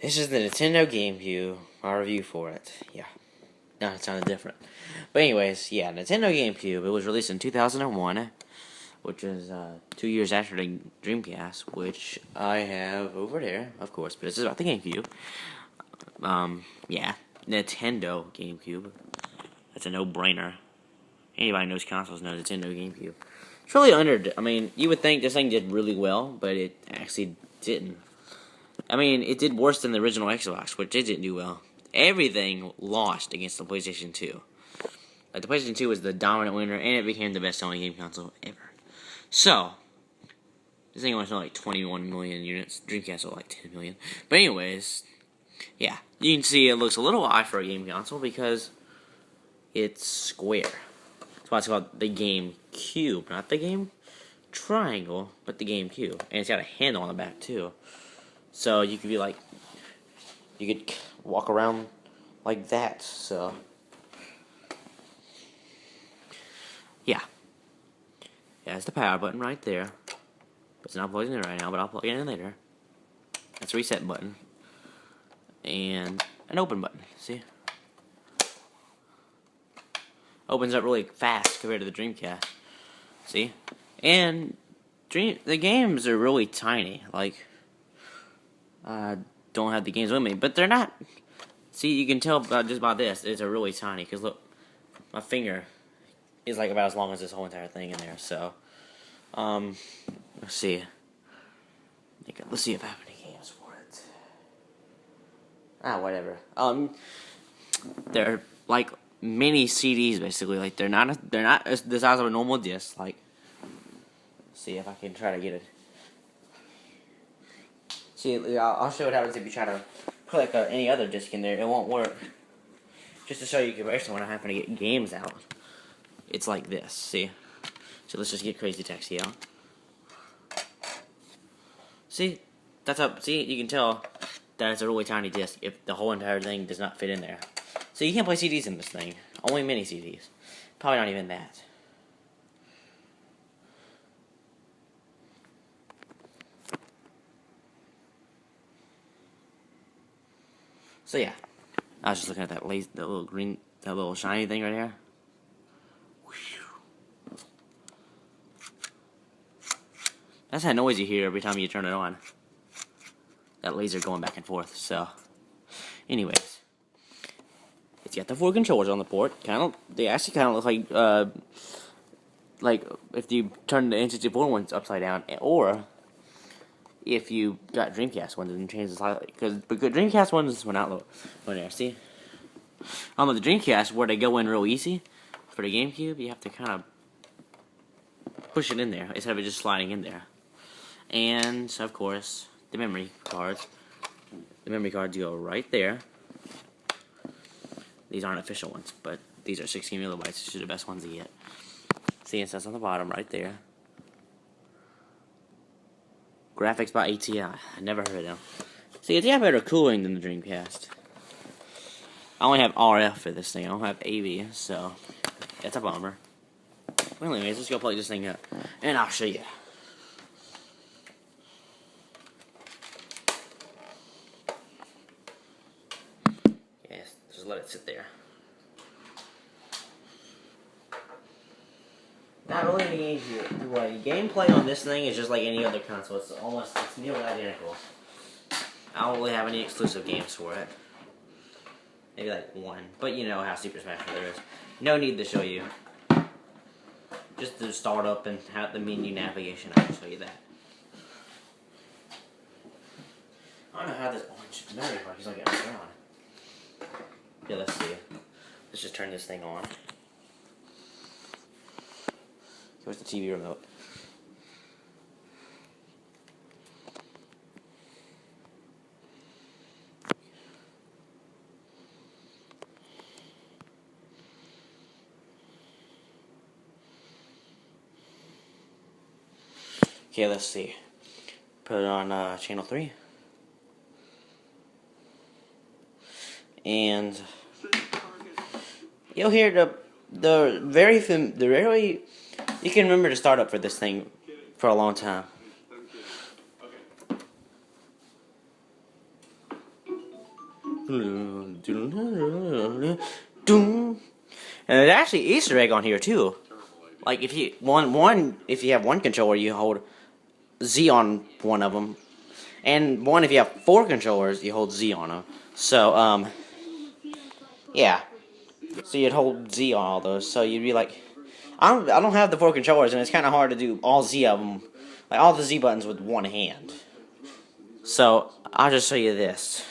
This is the Nintendo Gamecube. Our review for it. Yeah. No, it sounded different. But anyways, yeah, Nintendo Gamecube. It was released in 2001, which is 2 years after the Dreamcast, which I have over there, of course. But this is about the Gamecube. Yeah, Nintendo Gamecube. That's a no-brainer. Anybody knows consoles knows Nintendo Gamecube. It's really I mean, you would think this thing did really well, but it actually didn't. I mean, it did worse than the original Xbox, which it didn't do well. Everything lost against the PlayStation 2. Like, the PlayStation 2 was the dominant winner, and it became the best-selling game console ever. So, this thing only sold like 21 million units. Dreamcast sold like 10 million. But anyways, yeah. You can see it looks a little odd for a game console because it's square. That's why it's called the GameCube. Not the Game Triangle, but the GameCube. And it's got a handle on the back, too. So you could be like, you could walk around like that, so. Yeah. Yeah, that's the power button right there. But it's not plugged in right now, but I'll plug it in later. That's a reset button. And an open button, see? Opens up really fast compared to the Dreamcast. See? And the games are really tiny. Like, I don't have the games with me, but they're not. See, you can tell just by this. It's a really tiny, because look, my finger is like about as long as this whole entire thing in there. So, let's see. Let's see if I have any games for it. Whatever. They're like mini CDs basically. Like they're not the size of a normal disc. Like, let's see if I can try to get it. See, I'll show what happens if you try to put like any other disc in there. It won't work. Just to show you comparison when I happen to get games out, it's like this. See? So let's just get Crazy Taxi out. See? That's up. See? You can tell that it's a really tiny disc if the whole entire thing does not fit in there. So you can't play CDs in this thing. Only mini CDs. Probably not even that. So yeah, I was just looking at that little green, that little shiny thing right here. That's that noise you hear every time you turn it on. That laser going back and forth. So, anyways, it's got the 4 controllers on the port. They actually kind of look like if you turn the N64 ones upside down, or if you got Dreamcast ones and change the slightly, because Dreamcast ones went out there. See, the Dreamcast where they go in real easy. For the GameCube, you have to kind of push it in there instead of it just sliding in there. And of course, the memory cards. The memory cards go right there. These aren't official ones, but these are 16 megabytes. These are the best ones to get. See, it says on the bottom right there. Graphics by ATI. I never heard of them. See, it's got better cooling than the Dreamcast. I only have RF for this thing. I don't have AV, so that's a bummer. Well, anyways, let's go plug this thing up, and I'll show you. Yes, just let it sit there. Not really any gameplay on this thing is just like any other console. It's nearly identical. I don't really have any exclusive games for it. Maybe like one, but you know how Super Smash Bros. Is. No need to show you. Just the startup and how the menu navigation, I can show you that. I don't know how this orange memory card is not getting turned on. Yeah, let's see. Let's just turn this thing on. Where's the TV remote? Okay, let's see. Put it on channel 3. And you'll hear the very you can remember the startup for this thing for a long time. And there's actually Easter egg on here too. Like if you if you have one controller, you hold Z on one of them, and one if you have 4 controllers, you hold Z on them. So yeah. So you'd hold Z on all those. So you'd be like, I don't have the 4 controllers, and it's kind of hard to do all Z of them, like all the Z buttons with one hand. So I'll just show you this.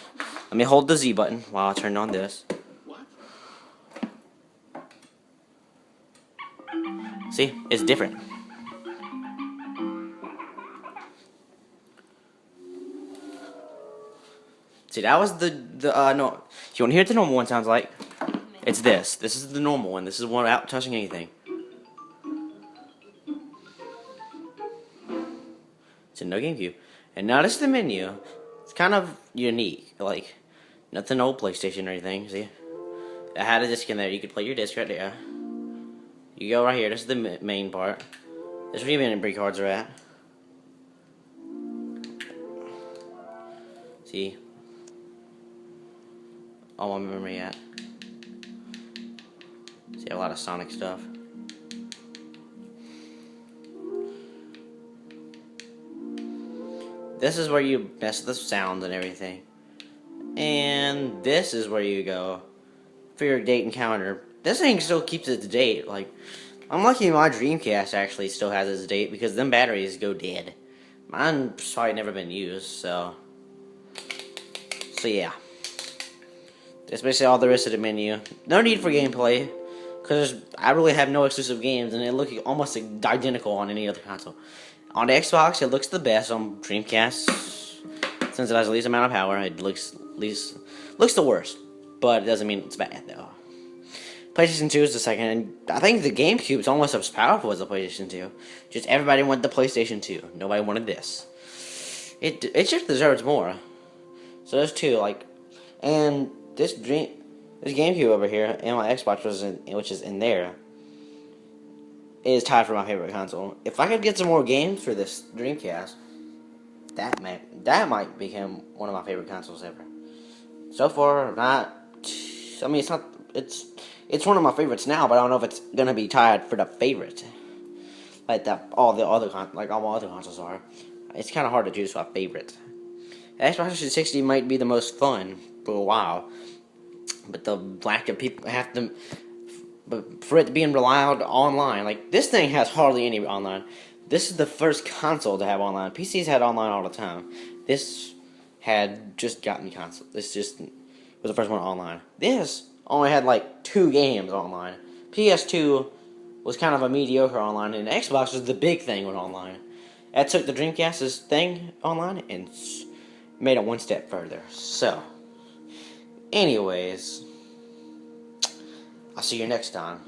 Let me hold the Z button while I turn on this. See, it's different. See, that was the no. If you want to hear what the normal one sounds like, it's this. This is the normal one. This is one without touching anything. It's a Nintendo Gamecube. And notice the menu. It's kind of unique. Like, nothing old PlayStation or anything. See? I had a disc in there. You could play your disc right there. You go right here. This is the main part. This is where your memory cards are at. See? All my memory at. See, a lot of Sonic stuff. This is where you mess with the sounds and everything. And this is where you go for your date and calendar. This thing still keeps its date. Like, I'm lucky my Dreamcast actually still has its date because them batteries go dead. Mine's probably never been used, so yeah. That's basically all there is to the menu. No need for gameplay, because I really have no exclusive games, and they look almost identical on any other console. On the Xbox, it looks the best. On Dreamcast, since it has the least amount of power, it looks the worst. But it doesn't mean it's bad, though. PlayStation 2 is the second, and I think the GameCube is almost as powerful as the PlayStation 2. Just everybody wanted the PlayStation 2. Nobody wanted this. It just deserves more. So there's 2, like, and this GameCube over here, and my Xbox which is in there, is tied for my favorite console. If I could get some more games for this Dreamcast, that might become one of my favorite consoles ever. So far, not. I mean, it's one of my favorites now, but I don't know if it's gonna be tied for the favorite, like all my other consoles are. It's kind of hard to choose my favorite. Xbox 360 might be the most fun for a while, but the lack of people but for it to be relied online, like this thing has hardly any online. This is the first console to have online. PCs had online all the time. This had just gotten console. This just was the first one online. This only had like 2 games online. PS2 was kind of a mediocre online, and Xbox was the big thing with online. That took the Dreamcast's thing online and made it one step further. So, anyways, I'll see you next time.